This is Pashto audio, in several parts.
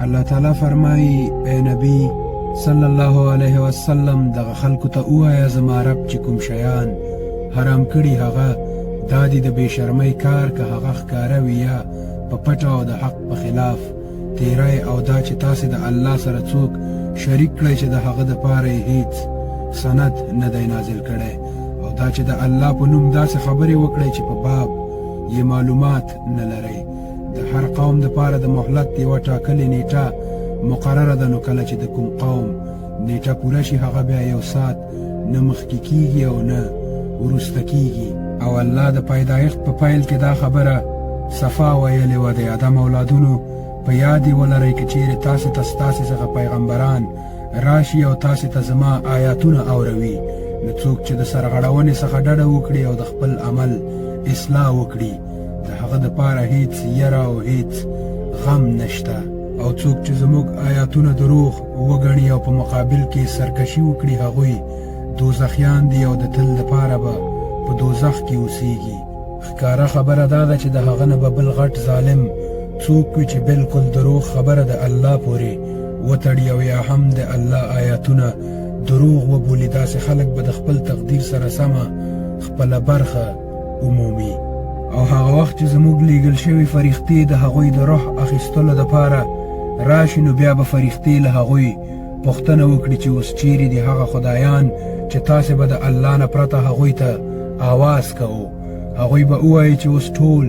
الله تعالی فرمایي اے نبی صلی الله علیه وسلم دغه خلکو ته ووایه زما رب چې کوم شیان حرام کړي هغه دا دي د بې شرمۍ کار که هغه ښکاره وي یا په پټه او د حق په خلاف تیری او دا چې تاسې د الله سره څوک شریک کړئ چې د هغه دپاره یې هیڅ سند نه دی نازل کړی او دا چې د الله په نوم داسې خبرې وکړئ چې په باب یې معلومات نه لرئ د هر قوم دپاره د مهلت یوه ټاکلې نیټه مقرره ده نو کله چې د کوم قوم نیټه پوره شي هغه بیا یو ساعت نه مخکې کیږي او نه وروسته کیږي او الله د پیدایښت په پیل کې دا خبره صفا ویلې وه د آدم اولادونو په یاد یې ولرئ که چیرې تاسې ته ستاسې څخه پیغمبران راشي او تاسې ته زما آیاتونه اوروي نو څوک چې د سرغړونې څخه ډډه وکړي او د خپل عمل اصلاح وکړي د هغه دپاره هیڅ یره او هیڅ غم نشته او څوک چې زموږ آیاتونه دروغ وګڼي او په مقابل کې سرکشي وکړي هغوی دوزخیان دي او د تل دپاره به په دوزخ کې اوسیږي ښکاره خبره دا ده چې د هغه نه به بل غټ ظالم څوک وي چې بلکل دروغ خبره د الله پورې وتړي او یا هم د الله آیاتونه دروغ وبولي داسې خلک به د خپل تقدیر سره سمه خپله برخه عمومي او هغه وخت چې زموږ لیږل شوي فرښتې د هغوی د روح اخیستلو دپاره راشي نو بیا به فرښتې له هغوی پوښتنه وکړي چې اوس چیرې دي هغه خدایان چې تاسې به د الله نه پرته هغوی ته آواز کوو هغوی به ووایي چې اوس ټول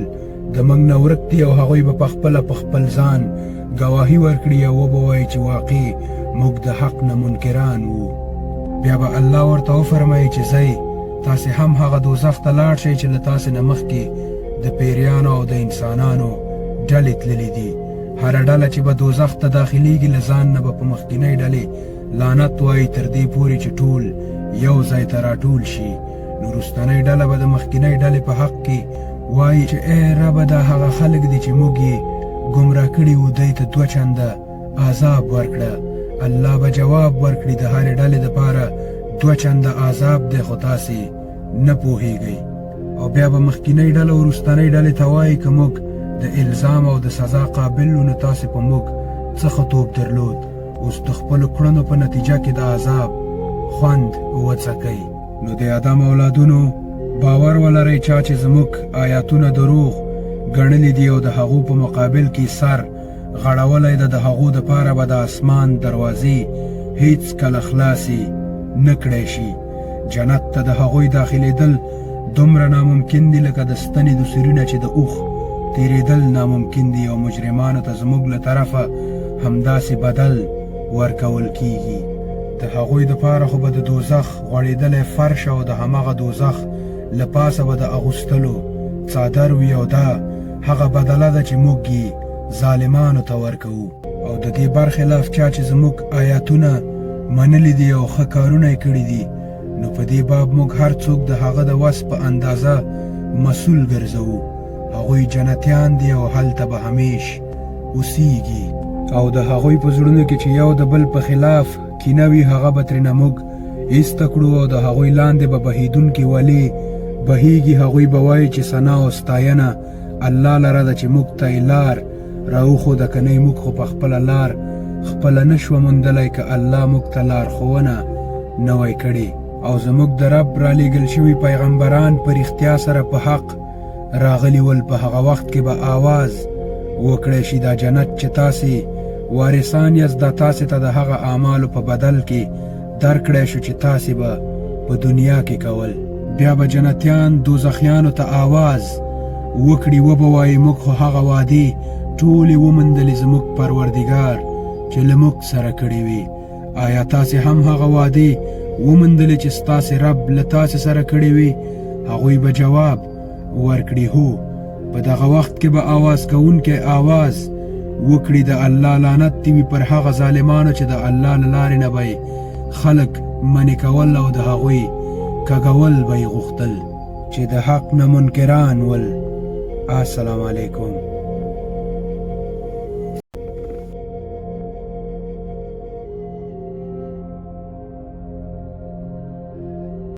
د موږ نه ورک دي او هغوی به پخپله په خپل ځان ګواهي ورکړي او وبه وایي چې واقع موږ د حق نه منکران وو بیا به الله ورته وفرمایي چې ځئ تاسې هم هغه دوزخ ته لاړ شئ چې له تاسې نه مخکې د پیریانو او د انسانانو ډلې تللې دي هره ډله چې به دوزخ ته داخلیږي له ځان نه به په مخکینۍ ډلې لعنت وایي تر دې پورې چې ټول یو ځای ته راټول شي نو وروستنۍ ډله به د مخکینۍ ډلې په حق کې وایي چې ای ربه دا هغه خلک دي چې موږ یې ګمراه کړي وو دوی ته دوه چنده عذاب ورکړه الله به جواب ورکړي د هرې ډلې دپاره دوه چنده عذاب دی خو تاسې نه پوهیږئ او بیا به مخکینۍ ډله وروستنۍ ډلې ته وایي که موږ د الزام او د سزا قابل وو نو تاسې په موږ څه ښه توب درلود اوس د خپلو کړنو په نتیجه کې د عذاب خوند وڅکئ نو د آدم اولادونو باور ولرئ چا چې زموږ آیاتونه دروغ ګڼلي دي او د هغو په مقابل کې سر غړولی ده د هغو دپاره به د اسمان دروازې هیڅ کله خلاصې نه کړی شي جنت ته د هغوی داخلېدل دومره ناممکن دي لکه د ستنې د سوري نه چې د اوښ تیرېدل ناممکن دي او مجرمانو ته زموږ له طرفه همداسې بدل ورکول کیږي د هغوی دپاره خو به د دوزخ غوړېدلی فرش او د همغه دوزخ له پاسه به د اغوستلو څادر وي او دا هغه بدله ده چې موږ یې ظالمانو ته ورکوو او د دې برخلاف چا چې زموږ آیاتونه منلي دي او ښه کارونه یې کړي دي نو په دې باب موږ هر څوک د هغه د وس په اندازه مسؤل ګرځوو هغوی جنتیان دي او هلته به همیش اوسیږي او د هغوی په زړونو کې چې یو د بل په خلاف کینه وي هغه به ترېنه موږ ایسته کړو او د هغوی لاندې به بهیدونکې ولې بهیږي هغوی به وایي چې ثنا او ستاینه الله لره ده چې موږ ته یې لار راوښوده که نه یې موږ خو په خپله لار خپله نه شوه موندلی که الله موږ ته لارښوونه نه وی کړې او زموږ د رب رالیږل شوي پیغمبران په رښتیا سره په حق راغلي ول په هغه وخت کې به آواز وکړی شي دا جنت چې تاسې وارثان یاست دا تاسې ته د هغه اعمالو په بدل کې درکړی شو چې تاسې به په دنیا کې کول بیا به جنتیان دوزخیانو ته آواز وکړي وبه وایي موږ خو هغه وعدې ټولې وموندلې زموږ پروردګار چې له موږ سره کړې وي آیا تاسې هم هغه وعدې وموندلې چې ستاسې رب له تاسې سره کړې وي هغوی به جواب ورکړي هو په دغه وخت کې به آواز کوونکی آواز وکړي د الله لعنت دې وي پر هغه ظالمانو چې د الله له لارې نه به خلک منې کول او د هغوی کږول به یې غوښتل چې د حق نه منکران ول السلام علیکم